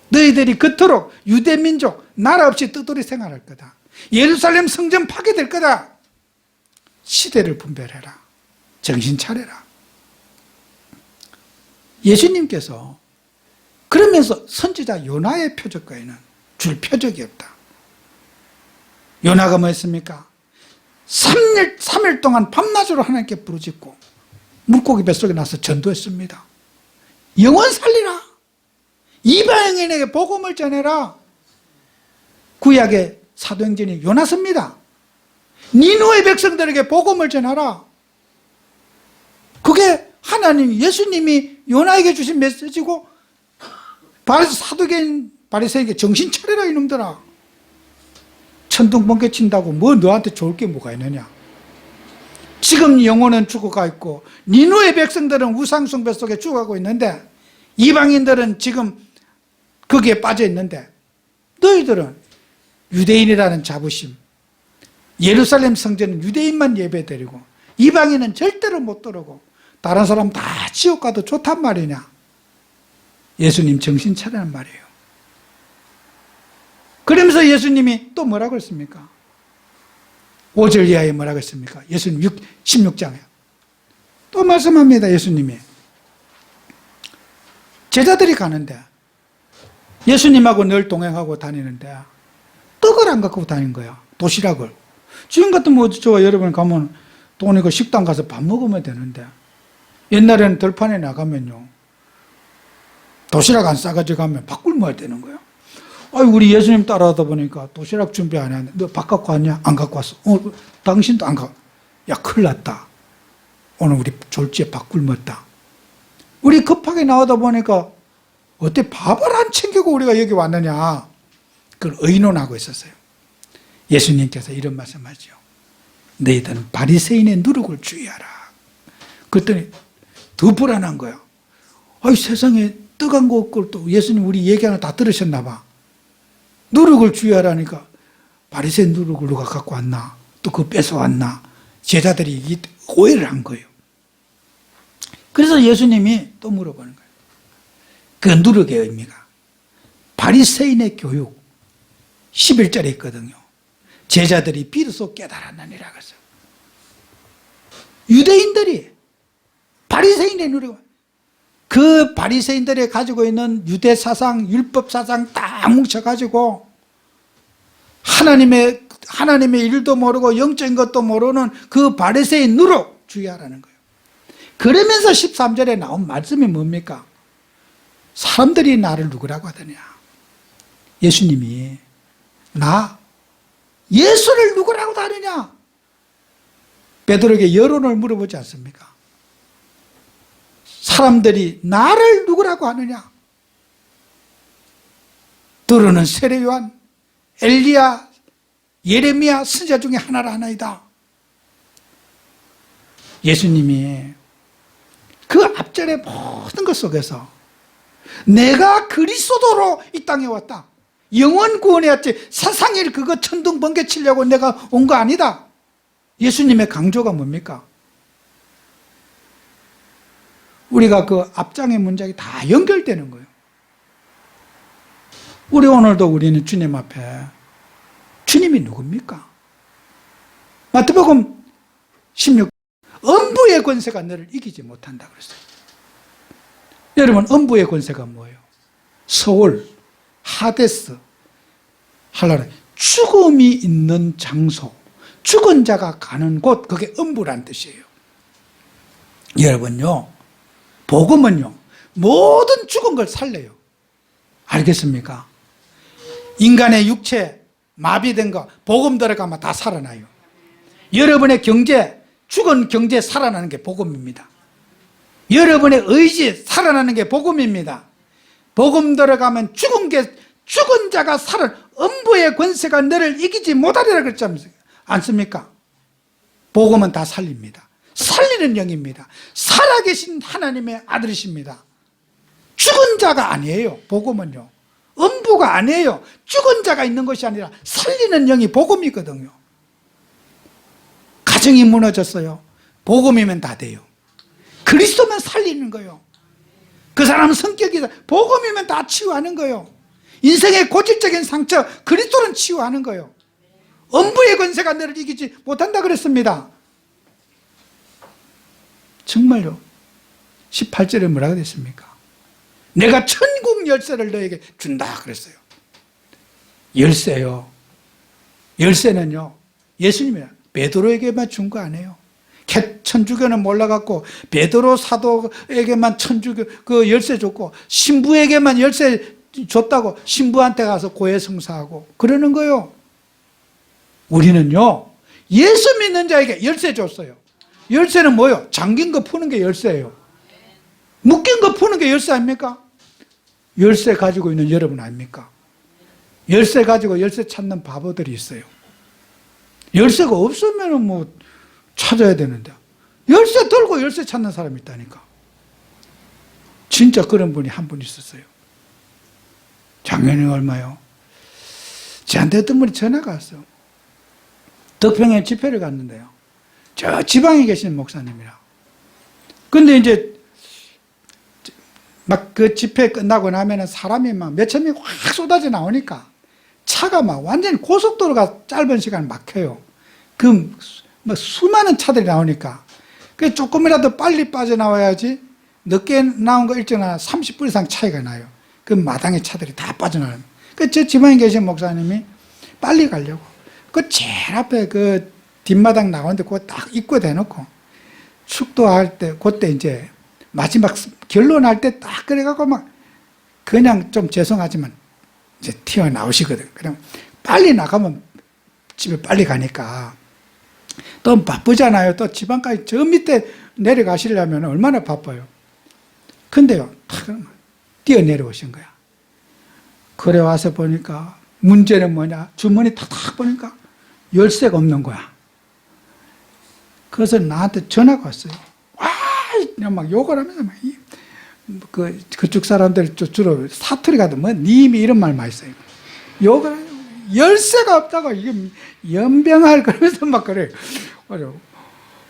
[SPEAKER 1] 너희들이 그토록 유대민족, 나라 없이 뜨돌이 생활할 거다. 예루살렘 성전 파괴될 거다. 시대를 분별해라. 정신 차려라. 예수님께서 그러면서 선지자 요나의 표적과에는 줄 표적이 없다. 요나가 뭐 했습니까? 3일 동안 밤낮으로 하나님께 부르짖고 물고기 뱃속에 나서 전도했습니다. 영혼 살리라. 이방인에게 복음을 전해라. 구약의 사도행전이 요나서입니다. 니누의 백성들에게 복음을 전하라. 그게 하나님, 예수님이 요나에게 주신 메시지고, 사두개인 바리새인에게 정신 차려라 이놈들아. 천둥 번개 친다고 뭐 너한테 좋을 게 뭐가 있느냐. 지금 영혼은 죽어가 있고 니누의 백성들은 우상 숭배 속에 죽어가고 있는데, 이방인들은 지금 거기에 빠져 있는데, 너희들은 유대인이라는 자부심, 예루살렘 성전은 유대인만 예배드리고 이방인은 절대로 못 들어오고 다른 사람 다 지옥 가도 좋단 말이냐. 예수님 정신 차리란 말이에요. 그러면서 예수님이 또 뭐라고 했습니까? 5절 이하에 뭐라고 했습니까? 예수님 16장에 또 말씀합니다. 예수님이 제자들이 가는데, 예수님하고 늘 동행하고 다니는데 떡을 안 갖고 다니는 거야. 도시락을. 지금 같으면 어디 좋아. 여러분 가면 돈 이고 식당 가서 밥 먹으면 되는데, 옛날에는 들판에 나가면요, 도시락 안 싸가지고 가면 밥 굶어야 되는 거야. 아이, 우리 예수님 따라하다 보니까 도시락 준비 안 했는데, 너 밥 갖고 왔냐? 안 갖고 왔어. 당신도 안 갖고. 야, 큰일 났다. 오늘 우리 졸지에 밥 굶었다. 우리 급하게 나오다 보니까 어때 밥을 안 챙기고 우리가 여기 왔느냐. 그걸 의논하고 있었어요. 예수님께서 이런 말씀하죠. 너희들은 바리새인의 누룩을 주의하라. 그랬더니 더 불안한 거야. 아이, 세상에 떡한 거 없고 또 예수님 우리 얘기하는 다 들으셨나 봐. 누룩을 주의하라니까 바리새인 누룩을 누가 갖고 왔나? 또 그거 뺏어왔나? 제자들이 오해를 한 거예요. 그래서 예수님이 또 물어보는 거예요. 그 누룩의 의미가 바리새인의 교육 11절에 있거든요. 제자들이 비로소 깨달았느니라 그랬어요. 유대인들이 바리새인의 누룩, 그 바리새인들이 가지고 있는 유대 사상, 율법 사상 다 뭉쳐가지고 하나님의 일도 모르고 영적인 것도 모르는 그 바리새인 누룩 주의하라는 거예요. 그러면서 13절에 나온 말씀이 뭡니까? 사람들이 나를 누구라고 하더냐? 예수님이 예수를 누구라고 하느냐? 베드로에게 여론을 물어보지 않습니까? 사람들이 나를 누구라고 하느냐? 들어는 세례 요한, 엘리야, 예레미야 선지자 중에 하나라 하나이다. 예수님이 그 앞전의 모든 것 속에서 내가 그리스도로 이 땅에 왔다. 영원 구원에 왔지 세상일 그거 천둥 번개 치려고 내가 온 거 아니다. 예수님의 강조가 뭡니까? 우리가 그 앞장의 문장이 다 연결되는 거예요. 오늘도 우리는 주님 앞에 주님이 누굽니까? 마태복음 16 음부의 권세가 너를 이기지 못한다 그랬어요. 여러분, 음부의 권세가 뭐예요? 서울, 하데스, 할라라, 죽음이 있는 장소, 죽은 자가 가는 곳, 그게 음부란 뜻이에요. 여러분요, 복음은요, 모든 죽은 걸 살려요. 알겠습니까? 인간의 육체, 마비된 거, 복음 들어가면 다 살아나요. 여러분의 경제, 죽은 경제 살아나는 게 복음입니다. 여러분의 의지 살아나는 게 복음입니다. 복음 들어가면 죽은 자가 음부의 권세가 너를 이기지 못하리라 그랬지 않습니까? 복음은 다 살립니다. 살리는 영입니다. 살아계신 하나님의 아들이십니다. 죽은 자가 아니에요. 복음은요. 음부가 아니에요. 죽은 자가 있는 것이 아니라 살리는 영이 복음이거든요. 가정이 무너졌어요. 복음이면 다 돼요. 그리스도면 살리는 거예요. 그 사람 성격이 복음이면 다 치유하는 거예요. 인생의 고질적인 상처 그리스도는 치유하는 거예요. 음부의 권세가 너를 이기지 못한다 그랬습니다. 정말요. 18절에 뭐라고 됐습니까? 내가 천국 열쇠를 너에게 준다 그랬어요. 열쇠요. 열쇠는요, 예수님이 베드로에게만 준 거 아니에요. 천주교는 몰라갖고 베드로 사도에게만 그 열쇠 줬고 신부에게만 열쇠 줬다고 신부한테 가서 고해성사하고 그러는 거예요. 우리는요, 예수 믿는 자에게 열쇠 줬어요. 열쇠는 뭐예요? 잠긴 거 푸는 게 열쇠예요. 묶인 거 푸는 게 열쇠 아닙니까? 열쇠 가지고 있는 여러분 아닙니까? 열쇠 가지고 열쇠 찾는 바보들이 있어요. 열쇠가 없으면 뭐 찾아야 되는데 열쇠 들고 열쇠 찾는 사람이 있다니까. 진짜 그런 분이 한 분 있었어요. 작년에 얼마요? 저한테 어떤 분이 전화가 왔어요. 덕평에 집회를 갔는데요, 저 지방에 계신 목사님이라. 근데 이제 막 그 집회 끝나고 나면은 사람이 막 몇천 명이 확 쏟아져 나오니까 차가 막 완전히 고속도로가 짧은 시간 막혀요. 그 뭐 수많은 차들이 나오니까 그 조금이라도 빨리 빠져나와야지. 늦게 나온 거 일찍 나와 30분 이상 차이가 나요. 그 마당에 차들이 다 빠져나와요. 그 저 지방에 계신 목사님이 빨리 가려고 그 제일 앞에 그 뒷마당 나오는데 그거 딱 입구 대놓고 축도할 때 그때 이제 마지막 결론할 때 딱 그래갖고 막 그냥 좀 죄송하지만 이제 튀어나오시거든. 그럼 빨리 나가면 집에 빨리 가니까 또 바쁘잖아요. 또 지방까지 저 밑에 내려가시려면 얼마나 바빠요. 근데요, 탁 뛰어내려오신 거야. 그래 와서 보니까 문제는 뭐냐? 주머니 탁탁 보니까 열쇠가 없는 거야. 그래서 나한테 전화가 왔어요. 와, 막 욕을 하면서 막 그쪽 사람들 주로 사투리 가도 뭐 님이 이런 말 많이 써요. 욕을 해요. 열쇠가 없다고 이게 연병할 그러면서 막 그래요.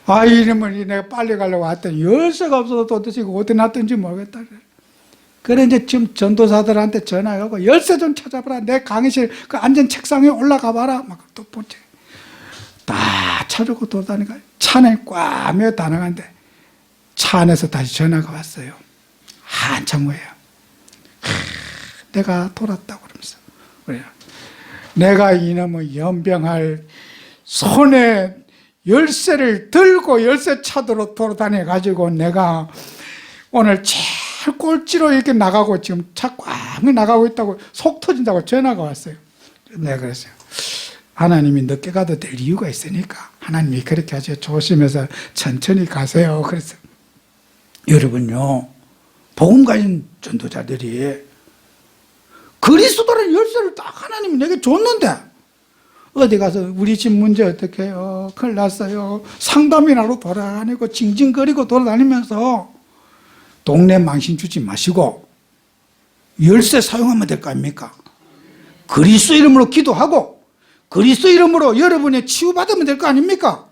[SPEAKER 1] 아, 이러면 내가 빨리 가려고 왔더니 열쇠가 없어서 도대체 어디 놨던지 모르겠다. 그래 이제 지금 전도사들한테 전화하고 열쇠 좀 찾아봐라. 내 강의실 그 앉은 책상에 올라가 봐라. 막 또 보지. 다 찾고 돌아다니까 차는 꽉 메어 다 나가는데 차 안에서 다시 전화가 왔어요. 한참 후에요. 내가 돌았다고 그러면서. 그래요. 내가 이놈의 연병할 손에 열쇠를 들고 열쇠 차도로 돌아다녀가지고 내가 오늘 제일 꼴찌로 이렇게 나가고 지금 차 꽉 나가고 있다고 속 터진다고 전화가 왔어요. 내가 그랬어요. 하나님이 늦게 가도 될 이유가 있으니까 하나님이 그렇게 하세요. 조심해서 천천히 가세요. 그래서 여러분요, 복음 가진 전도자들이 그리스도라는 열쇠를 딱 하나님이 내게 줬는데 어디 가서 우리 집 문제 어떻게 해요? 큰일 났어요. 상담이나로 돌아다니고 징징거리고 돌아다니면서 동네 망신 주지 마시고 열쇠 사용하면 될 거 아닙니까? 그리스도 이름으로 기도하고 그리스도 이름으로 여러분이 치유받으면 될 거 아닙니까?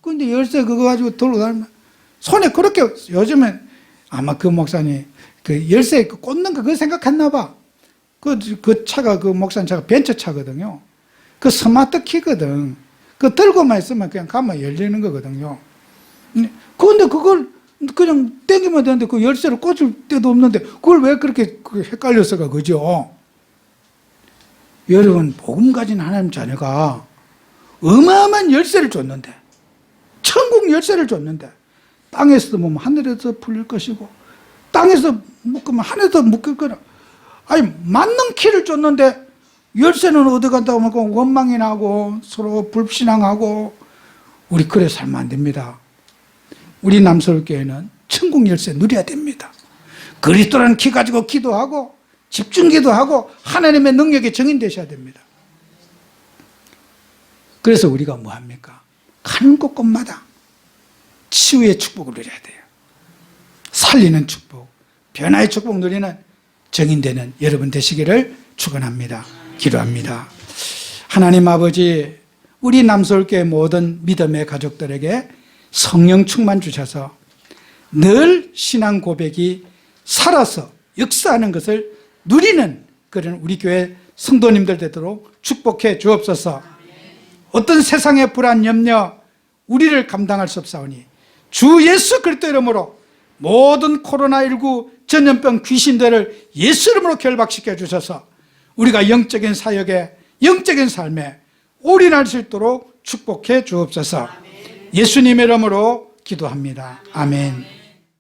[SPEAKER 1] 근데 열쇠 그거 가지고 돌아다니면 손에 그렇게 요즘엔 아마 그 목사님 그 열쇠 꽂는 거 그거 생각했나 봐. 그 차가 그 목사님 차가 벤처 차거든요. 그 스마트 키거든. 그 들고만 있으면 그냥 가면 열리는 거거든요. 그런데 그걸 그냥 땡기면 되는데 그 열쇠를 꽂을 데도 없는데 그걸 왜 그렇게 헷갈려서가 그죠? 여러분, 복음 가진 하나님 자녀가 어마어마한 열쇠를 줬는데, 천국 열쇠를 줬는데, 땅에서도 뭐 하늘에서 풀릴 것이고, 땅에서 묶으면 하늘에서 묶일 거라. 아니, 맞는 키를 줬는데, 열쇠는 어디 간다고 하면 원망이 나고, 서로 불신앙하고, 우리 그래 살면 안 됩니다. 우리 남서울교회는 천국 열쇠 누려야 됩니다. 그리스도라는 키 가지고 기도하고, 집중기도 하고 하나님의 능력에 증인되셔야 됩니다. 그래서 우리가 뭐 합니까? 가는 곳곳마다 치유의 축복을 누려야 돼요. 살리는 축복, 변화의 축복 누리는 증인되는 여러분 되시기를 축원합니다. 기도합니다. 하나님 아버지, 우리 남서울교회 모든 믿음의 가족들에게 성령 충만 주셔서 늘 신앙 고백이 살아서 역사하는 것을 누리는 그런 우리 교회 성도님들 되도록 축복해 주옵소서. 어떤 세상의 불안, 염려 우리를 감당할 수 없사오니 주 예수 그리스도 이름으로 모든 코로나19 전염병 귀신들을 예수 이름으로 결박시켜 주셔서 우리가 영적인 사역에 영적인 삶에 올인할 수 있도록 축복해 주옵소서. 예수님의 이름으로 기도합니다. 아멘.